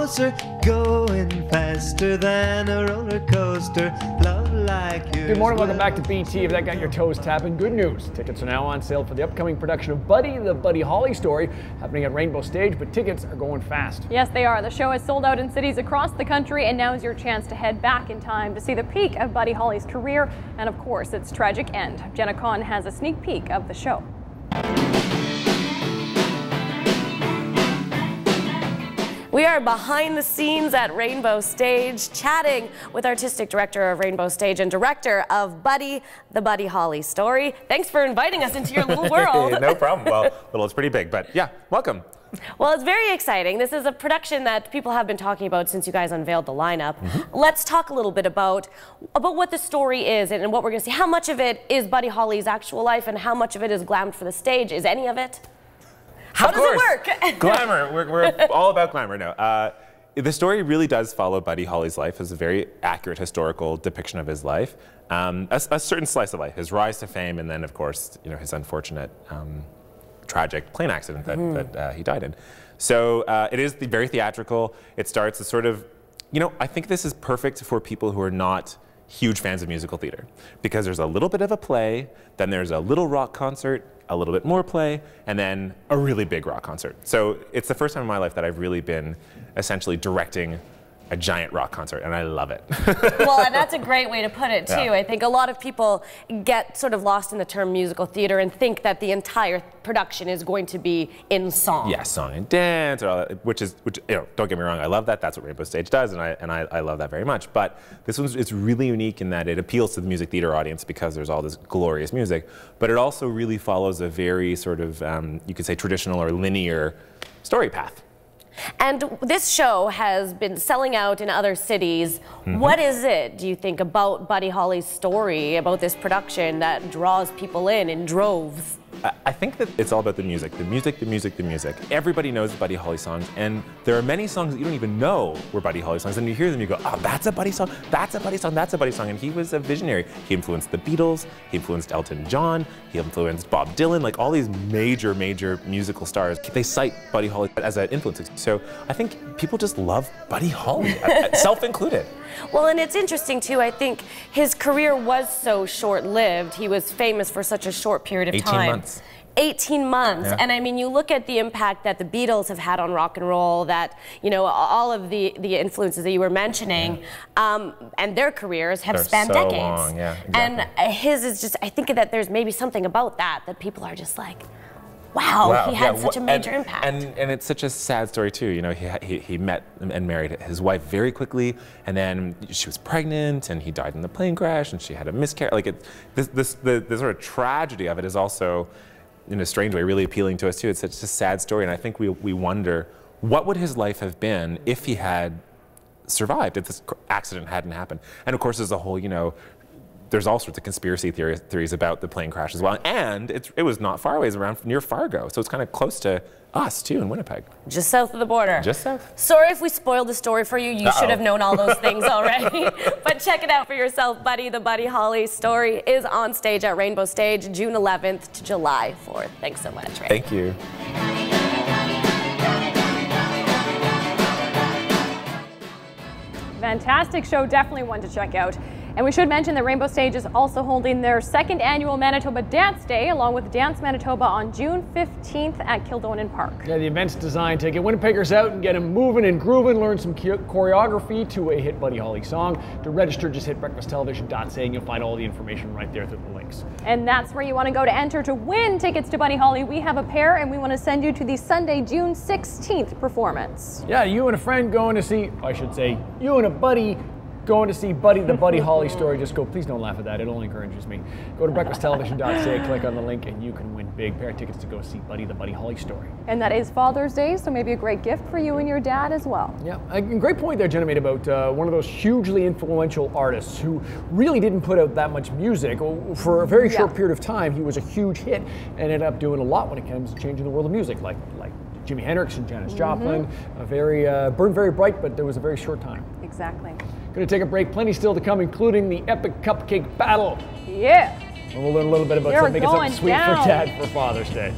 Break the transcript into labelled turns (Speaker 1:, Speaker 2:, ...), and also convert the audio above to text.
Speaker 1: closer, going faster than a roller coaster. Love like yours.
Speaker 2: Good morning, welcome back to BT. If that got your toes tapping, good news. Tickets are now on sale for the upcoming production of Buddy, the Buddy Holly story, happening at Rainbow Stage, but tickets are going fast.
Speaker 3: Yes, they are. The show is sold out in cities across the country, and now is your chance to head back in time to see the peak of Buddy Holly's career and, of course, its tragic end. Jenna Khan has a sneak peek of the show.
Speaker 4: We are behind the scenes at Rainbow Stage, chatting with artistic director of Rainbow Stage and director of Buddy, the Buddy Holly story. Thanks for inviting us into your little world.
Speaker 5: No problem. Well, little is pretty big, but yeah, welcome.
Speaker 4: Well, it's very exciting. This is a production that people have been talking about since you guys unveiled the lineup. Let's talk a little bit about what the story is and what we're going to see. How much of it is Buddy Holly's actual life and how much of it is glammed for the stage? Is any of it? How does it work?
Speaker 5: Glamour. We're all about glamour now. The story really does follow Buddy Holly's life. It's a very accurate historical depiction of his life. A certain slice of life, his rise to fame, and then, of course, you know, his unfortunate, tragic plane accident that he died in. So it is very theatrical. It starts as sort of, you know, I think this is perfect for people who are not huge fans of musical theater, because there's a little bit of a play, then there's a little rock concert, a little bit more play, and then a really big rock concert. So it's the first time in my life that I've really been essentially directing a giant rock concert, and I love it.
Speaker 4: Well, and that's a great way to put it, too.
Speaker 5: Yeah.
Speaker 4: I think a lot of people get sort of lost in the term musical theater and think that the entire production is going to be in song.
Speaker 5: Yeah, song and dance, or all that, which you know, don't get me wrong, I love that. That's what Rainbow Stage does, and I love that very much. But this one's, it's really unique in that it appeals to the music theater audience because there's all this glorious music, but it also really follows a very sort of, you could say, traditional or linear story path.
Speaker 4: And this show has been selling out in other cities. What is it, do you think, about Buddy Holly's story, about this production that draws people in droves?
Speaker 5: I think that it's all about the music, the music, the music, the music. Everybody knows the Buddy Holly songs, and there are many songs that you don't even know were Buddy Holly songs, and you hear them, you go, oh, that's a Buddy song, that's a Buddy song, that's a Buddy song, and he was a visionary. He influenced the Beatles, he influenced Elton John, he influenced Bob Dylan, like all these major, major musical stars. They cite Buddy Holly as an influence. So I think people just love Buddy Holly, self-included.
Speaker 4: Well, and it's interesting, too. I think his career was so short-lived. He was famous for such a short period of time.
Speaker 5: 18 months.
Speaker 4: 18 months.
Speaker 5: Yeah.
Speaker 4: And I mean, you look at the impact that the Beatles have had on rock and roll, that, you know, all of the influences that you were mentioning, and their careers have spanned
Speaker 5: so
Speaker 4: decades.
Speaker 5: Long. Yeah, exactly.
Speaker 4: And his is just, I think that there's maybe something about that people are just like, wow, he had such a major impact.
Speaker 5: And it's such a sad story too. You know, he met and married his wife very quickly, and then she was pregnant, and he died in the plane crash, and she had a miscarriage. Like the sort of tragedy of it is also, in a strange way, really appealing to us too. It's such a sad story, and I think we wonder what would his life have been if he had survived, if this accident hadn't happened. And of course, there's a whole, you know, there's all sorts of conspiracy theories about the plane crash as well. And it was not far away, it was around near Fargo. So it's kind of close to us too in Winnipeg.
Speaker 4: Just south of the border.
Speaker 5: Just south.
Speaker 4: Sorry if we spoiled the story for you. You should have known all those things already. But check it out for yourself. Buddy, the Buddy Holly story is on stage at Rainbow Stage, June 11th to July 4th. Thanks so much, Ray.
Speaker 5: Thank you.
Speaker 3: Fantastic show, definitely one to check out. And we should mention that Rainbow Stage is also holding their second annual Manitoba Dance Day, along with Dance Manitoba on June 15th at Kildonan Park.
Speaker 2: Yeah, the event's designed to get Winnipeggers out and get them moving and grooving, learn some choreography to a hit Buddy Holly song. To register, just hit breakfasttelevision.ca and you'll find all the information right there through the links.
Speaker 3: And that's where you want to go to enter to win tickets to Buddy Holly. We have a pair, and we want to send you to the Sunday, June 16th performance.
Speaker 2: Yeah, you and a friend going to see, I should say, you and a buddy going to see Buddy, the Buddy Holly story. Just go, please don't laugh at that, it only encourages me. Go to breakfasttelevision.ca, click on the link, and you can win big pair of tickets to go see Buddy, the Buddy Holly story.
Speaker 3: And that is Father's Day, so maybe a great gift for you and your dad as well.
Speaker 2: Yeah, a great point there, Jenna, made about one of those hugely influential artists who really didn't put out that much music. For a very short period of time, he was a huge hit and ended up doing a lot when it comes to changing the world of music, like Jimi Hendrix and Janis Joplin. Burned very bright, but there was a very short time.
Speaker 3: Exactly.
Speaker 2: Going to take a break. Plenty still to come, including the epic cupcake battle.
Speaker 3: Yeah.
Speaker 2: And we'll learn a little bit about making something sweet for Dad for Father's Day.